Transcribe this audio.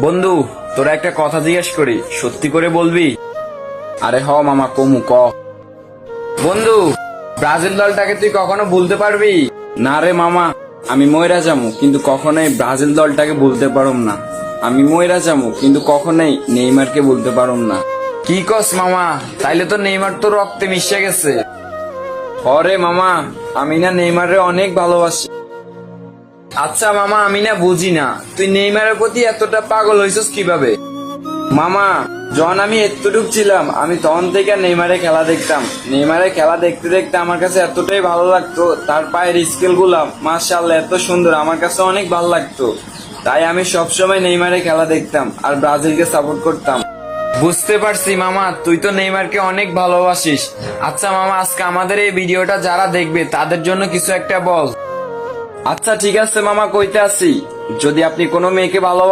বন্ধু, তোরা একটা কথা জিজ্ঞেস করি, সত্যি করে বলবি? আরে হ মামা, কমু ক। বন্ধু, ব্রাজিল দলটাকে তুই কখনো ভুলতে পারবি? না রে মামা, আমি ময়রা যামু কিন্তু কখনোই ব্রাজিল দলটাকে ভুলতে পারুম না। আমি ময়রা যামু কিন্তু কখনোই নেইমারকে ভুলতে পারুম না। কি কস মামা, তাইলে তো নেইমার তো রক্তে মিশে গেছে। অরে মামা, আমি না নেইমারে অনেক ভালোবাসি। আচ্ছা মামা, আমি না বুঝি না তুই নেইমারের প্রতি এতটা পাগল হইছস কিভাবে? মামা, যখন আমি এতটুক ছিলাম আমি তখন থেকে নেইমারের খেলা দেখতাম। নেইমারের খেলা দেখতে দেখতে আমার কাছে এতটাই ভালো লাগতো, তার পায়ের স্কেল গুলা মাশাআল্লাহ এত সুন্দর, আমার কাছে অনেক ভালো লাগতো। তাই আমি সবসময় নেইমারের খেলা দেখতাম আর ব্রাজিলকে সাপোর্ট করতাম। বুঝতে পারছি মামা, তুই তো নেইমারকে অনেক ভালোবাসিস। আচ্ছা মামা, আজকে আমাদের এই ভিডিওটা যারা দেখবে তাদের জন্য কিছু একটা বল। আচ্ছা ঠিক আছে মামা, কইতে আসি, যদি আপনি কোনো মেয়েকে ভালোবাসেন